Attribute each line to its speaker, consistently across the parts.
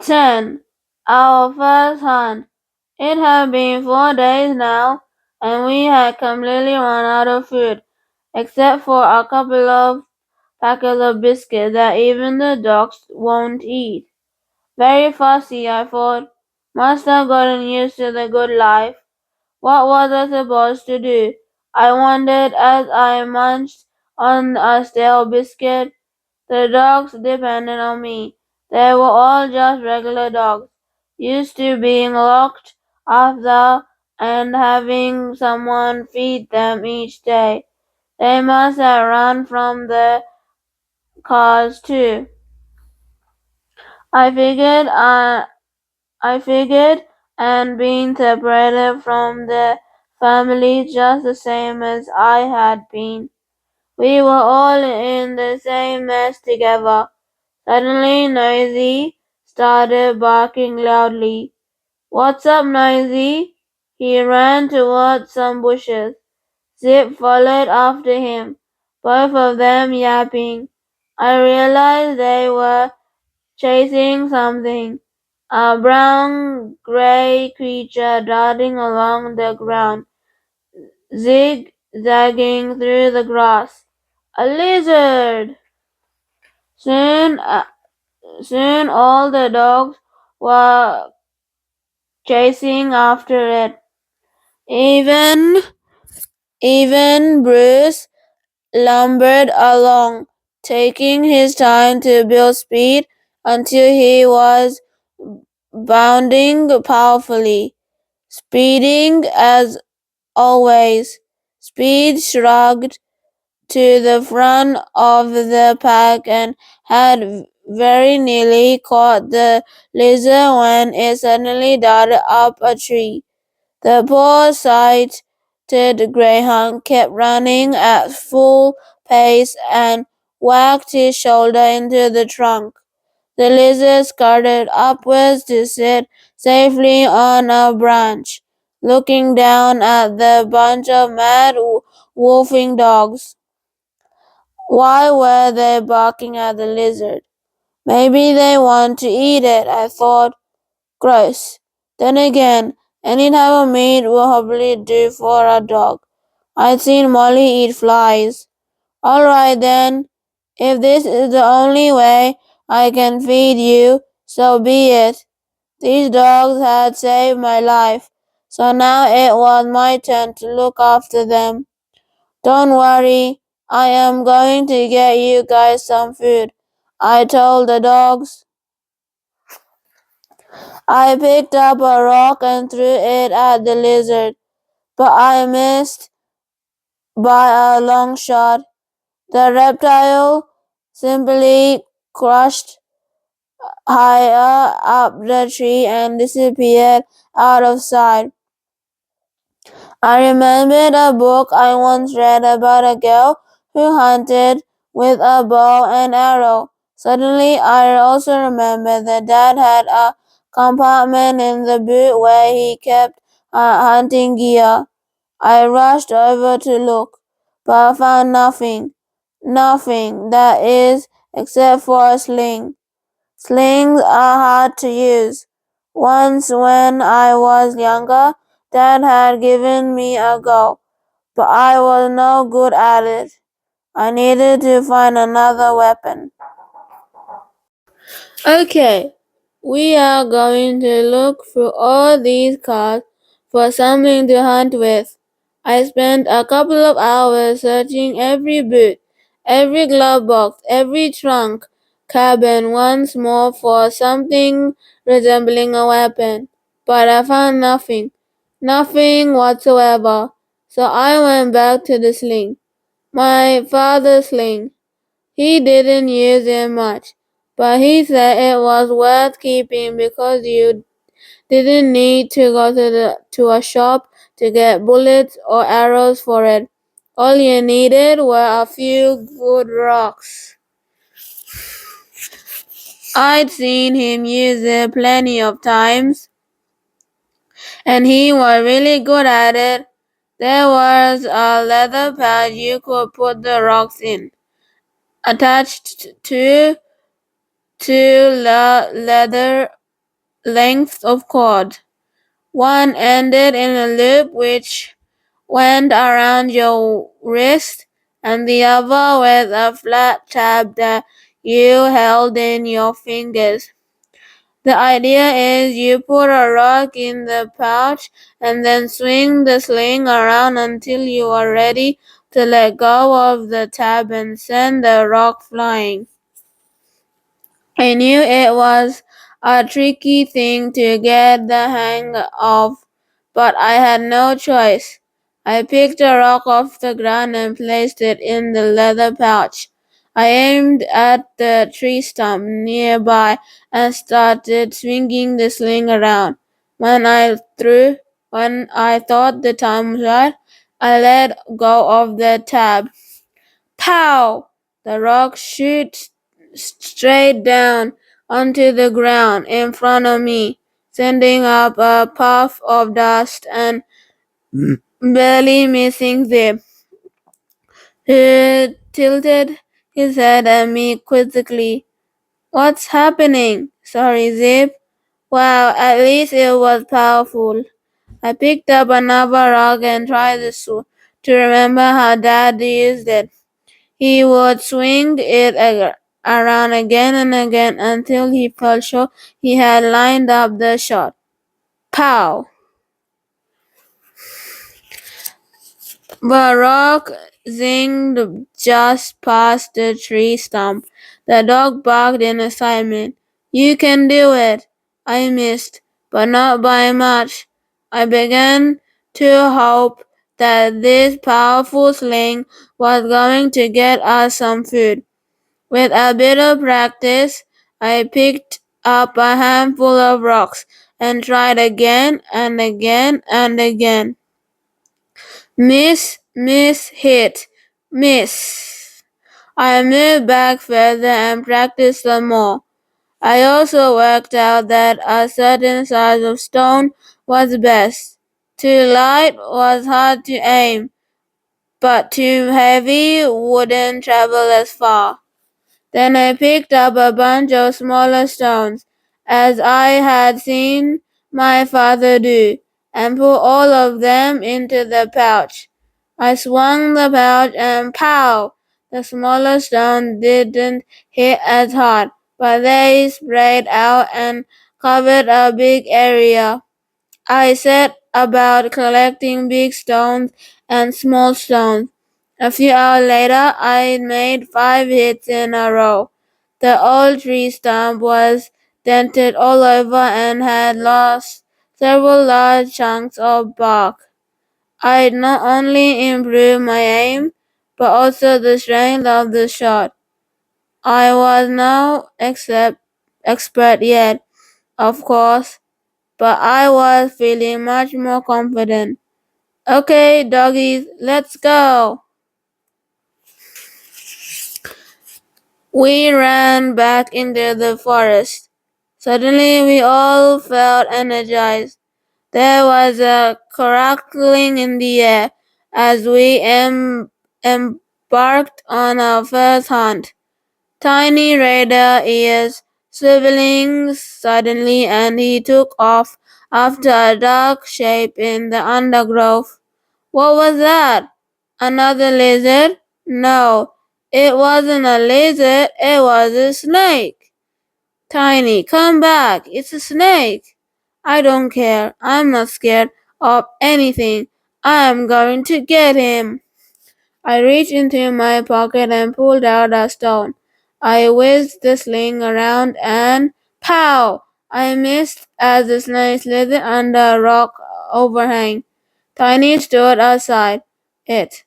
Speaker 1: 10. Our first hunt. It had been 4 days now, and we had completely run out of food, except for a couple of packets of biscuits that even the dogs won't eat. Very fussy, I thought. Must have gotten used to the good life. What was I supposed to do? I wondered as I munched on a stale biscuit. The dogs depended on me. They were all just regular dogs, used to being locked after and having someone feed them each day. They must have run from the cars too. I figured, uh, I figured, and being separated from the family just the same as I had been. We were all in the same mess together. Suddenly Noisy started barking loudly. What's up, Noisy? He ran towards some bushes. Zip followed after him, both of them yapping. I realized they were chasing something, a brown-gray creature darting along the ground, zigzagging through the grass. A lizard! Soon, uh, soon all the dogs were chasing after it. Even even Bruce lumbered along, taking his time to build speed until he was bounding powerfully. Speeding as always, Speed shrugged to the front of the pack and had very nearly caught the lizard when it suddenly darted up a tree. The poor sighted greyhound kept running at full pace and whacked his shoulder into the trunk. The lizard scuttled upwards to sit safely on a branch, looking down at the bunch of mad wolfing dogs. Why were they barking at the lizard? Maybe they want to eat it, I thought. Gross. Then again, any type of meat will probably do for a dog. I'd seen Molly eat flies. Alright then, if this is the only way I can feed you, so be it. These dogs had saved my life, so now it was my turn to look after them. Don't worry, I am going to get you guys some food, I told the dogs. I picked up a rock and threw it at the lizard, but I missed by a long shot. The reptile simply crushed higher up the tree and disappeared out of sight. I remembered a book I once read about a girl who hunted with a bow and arrow. Suddenly, I also remembered that Dad had a compartment in the boot where he kept hunting gear. I rushed over to look, but found nothing. Nothing, that is, except for a sling. Slings are hard to use. Once when I was younger, Dad had given me a go, but I was no good at it. I needed to find another weapon. Okay, we are going to look through all these cards for something to hunt with. I spent a couple of hours searching every boot, every glove box, every trunk, cabin once more for something resembling a weapon, but I found nothing. Nothing whatsoever. So I went back to the sling. My father's sling. He didn't use it much, but he said it was worth keeping because you didn't need to go to a shop to get bullets or arrows for it. All you needed were a few good rocks. I'd seen him use it plenty of times, and he was really good at it. There was a leather pad you could put the rocks in, attached to leather lengths of cord. One ended in a loop which went around your wrist, and the other with a flat tab that you held in your fingers. The idea is you put a rock in the pouch and then swing the sling around until you are ready to let go of the tab and send the rock flying. I knew it was a tricky thing to get the hang of, but I had no choice. I picked a rock off the ground and placed it in the leather pouch. I aimed at the tree stump nearby and started swinging the sling around. When I thought the time was right, I let go of the tab. Pow! The rock shot straight down onto the ground in front of me, sending up a puff of dust and barely missing Zip, who tilted his head at me quizzically. What's happening? Sorry, Zip. Wow, at least it was powerful. I picked up another rock and tried to remember how Dad used it. He would swing it around again and again until he felt sure he had lined up the shot. Pow! The rock zinged just past the tree stump. The dog barked in excitement. You can do it! I missed, but not by much. I began to hope that this powerful sling was going to get us some food. With a bit of practice, I picked up a handful of rocks and tried again and again and again. Miss, miss, hit, miss. I moved back further and practiced some more. I also worked out that a certain size of stone was best. Too light was hard to aim, but too heavy wouldn't travel as far. Then I picked up a bunch of smaller stones, as I had seen my father do, and put all of them into the pouch. I swung the pouch and pow! The smaller stones didn't hit as hard, but they sprayed out and covered a big area. I set about collecting big stones and small stones. A few hours later, I made 5 hits in a row. The old tree stump was dented all over and had lost several large chunks of bark. I not only improved my aim, but also the strength of the shot. I was no expert yet, of course, but I was feeling much more confident. Okay, doggies, let's go! We ran back into the forest. Suddenly we all felt energized. There was a crackling in the air as we embarked on our first hunt. Tiny Raider ears swiveling suddenly, and he took off after a dark shape in the undergrowth. What was that? Another lizard? No, it wasn't a lizard, it was a snake. Tiny, come back, it's a snake. I don't care, I'm not scared of anything. I am going to get him. I reached into my pocket and pulled out a stone. I whizzed the sling around and pow! I missed as the snake slithered under a rock overhang. Tiny stood outside it,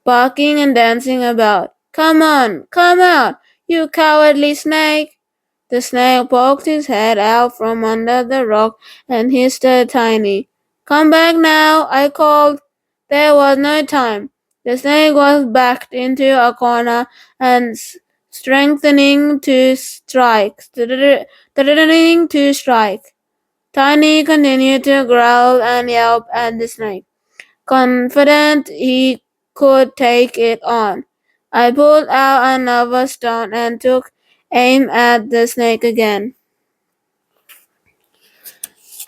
Speaker 1: barking and dancing about. Come on, come out, you cowardly snake! The snake poked his head out from under the rock and hissed at Tiny. Come back now, I called. There was no time. The snake was backed into a corner and strengthening to strike. Threatening to strike. Tiny continued to growl and yelp at the snake, confident he could take it on. I pulled out another stone and took aim at the snake again.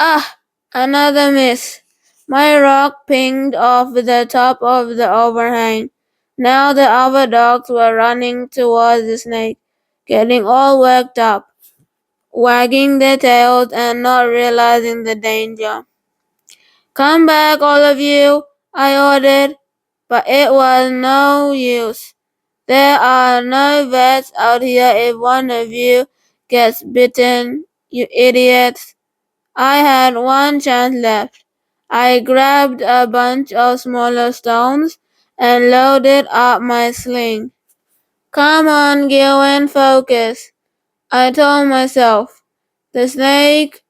Speaker 1: Ah, another miss. My rock pinged off the top of the overhang. Now the other dogs were running towards the snake, getting all worked up, wagging their tails and not realizing the danger. Come back, all of you, I ordered, but it was no use. There are no vets out here if one of you gets bitten, you idiots. I had one chance left. I grabbed a bunch of smaller stones and loaded up my sling. Come on, Gillen, focus, I told myself. The snake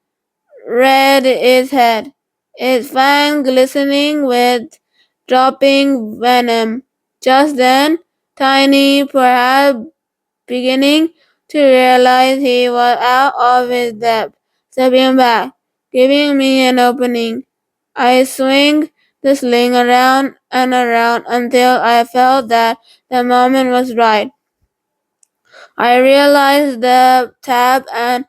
Speaker 1: reared its head, its fangs glistening with dropping venom. Just then, Tiny, perhaps beginning to realize he was out of his depth, stepping back, giving me an opening. I swung the sling around and around until I felt that the moment was right. I realized the tab and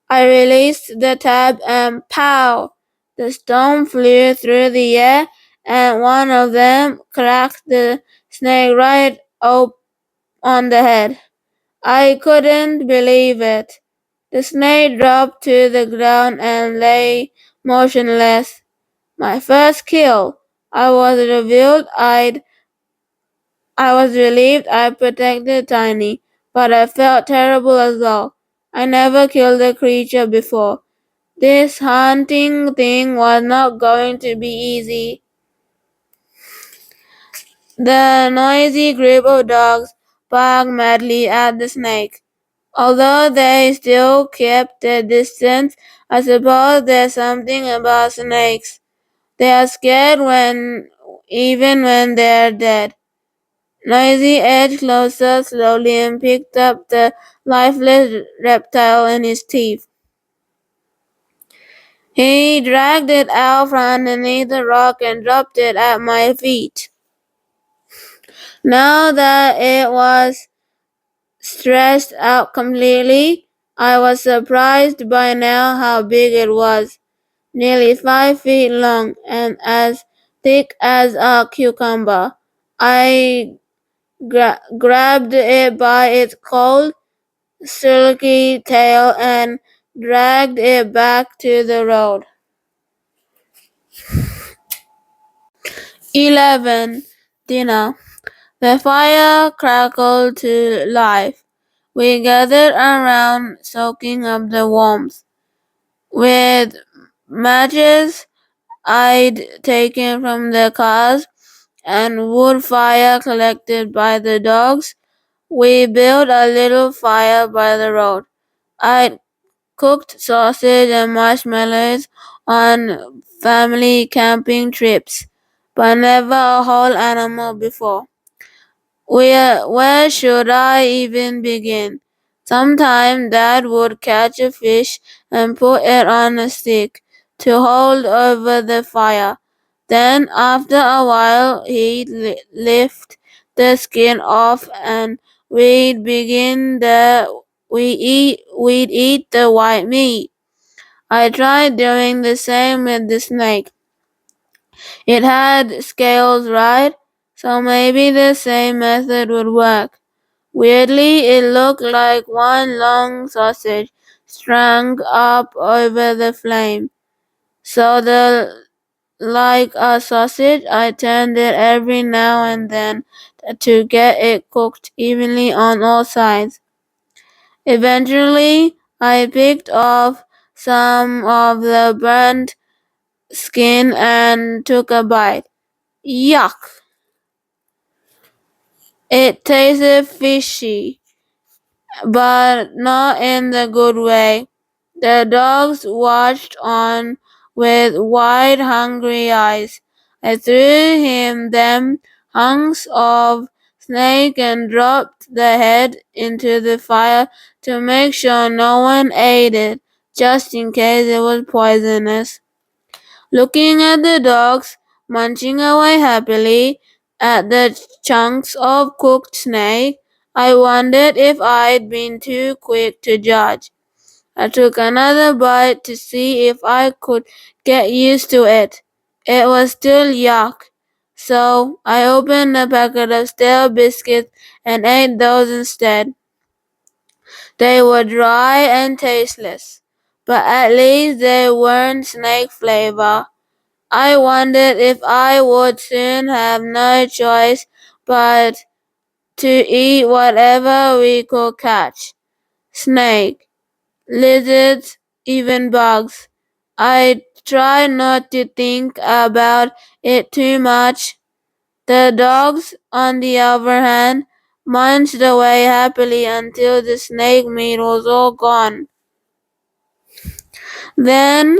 Speaker 1: I released the tab and pow! The stone flew through the air and one of them cracked the snake right up on the head. I couldn't believe it. The snake dropped to the ground and lay motionless. My first kill. I was relieved I protected Tiny, but I felt terrible as well. I never killed a creature before. This hunting thing was not going to be easy. The noisy group of dogs barked madly at the snake. Although they still kept their distance, I suppose there's something about snakes. They are scared even when they're dead. Noisy edged closer slowly and picked up the lifeless reptile in his teeth. He dragged it out from underneath the rock and dropped it at my feet. Now that it was stretched out completely, I was surprised by now how big it was. Nearly 5 feet long and as thick as a cucumber. I grabbed it by its cold, silky tail and dragged it back to the road. 11. Dinner. The fire crackled to life. We gathered around, soaking up the warmth. With matches I'd taken from the cars and wood fire collected by the dogs, we built a little fire by the road. I'd cooked sausage and marshmallows on family camping trips, but never a whole animal before. Where should I even begin? Sometimes Dad would catch a fish and put it on a stick to hold over the fire. Then, after a while, he'd lift the skin off and we'd eat the white meat. I tried doing the same with the snake. It had scales, right? So maybe the same method would work. Weirdly, it looked like one long sausage strung up over the flame. Like a sausage, I turned it every now and then to get it cooked evenly on all sides. Eventually, I picked off some of the burnt skin and took a bite. Yuck! It tasted fishy, but not in the good way. The dogs watched on with wide, hungry eyes. I threw him them hunks of snake and dropped the head into the fire to make sure no one ate it, just in case it was poisonous. Looking at the dogs munching away happily at the chunks of cooked snake, I wondered if I'd been too quick to judge. I took another bite to see if I could get used to it. It was still yuck. So I opened a packet of stale biscuits and ate those instead. They were dry and tasteless, but at least they weren't snake flavor. I wondered if I would soon have no choice but to eat whatever we could catch. Snake, lizards, even bugs. I tried not to think about it too much. The dogs, on the other hand, munched away happily until the snake meat was all gone. Then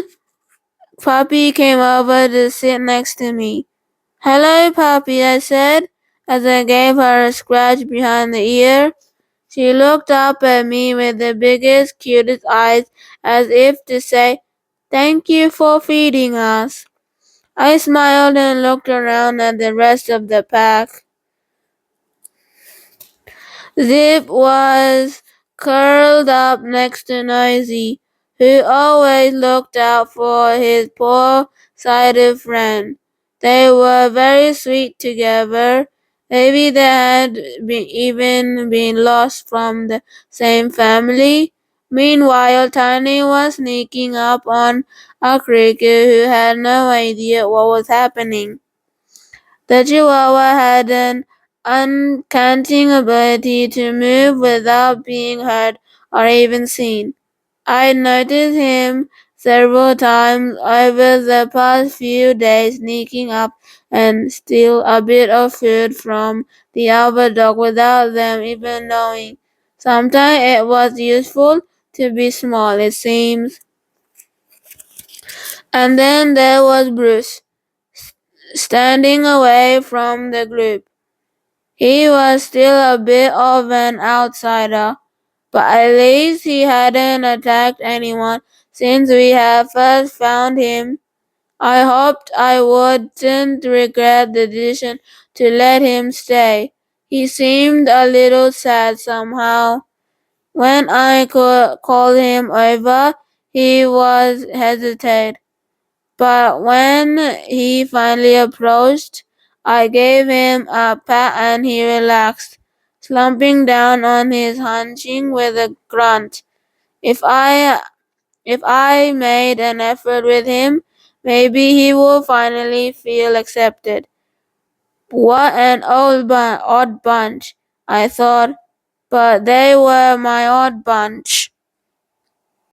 Speaker 1: Puppy came over to sit next to me. "Hello, Puppy," I said, as I gave her a scratch behind the ear. She looked up at me with the biggest, cutest eyes, as if to say, "Thank you for feeding us." I smiled and looked around at the rest of the pack. Zip was curled up next to Noisy, who always looked out for his poor-sighted friend. They were very sweet together. Maybe they had even been lost from the same family. Meanwhile, Tiny was sneaking up on a cricket who had no idea what was happening. The Chihuahua had an uncanny ability to move without being heard or even seen. I noticed him several times over the past few days sneaking up and steal a bit of food from the other dog without them even knowing. Sometimes it was useful to be small, it seems. And then there was Bruce, standing away from the group. He was still a bit of an outsider, but at least he hadn't attacked anyone since we had first found him. I hoped I wouldn't regret the decision to let him stay. He seemed a little sad somehow. When I called him over, he was hesitant. But when he finally approached, I gave him a pat and he relaxed, slumping down on his haunches with a grunt. If I made an effort with him, maybe he would finally feel accepted. What an odd bunch, I thought, but they were my odd bunch.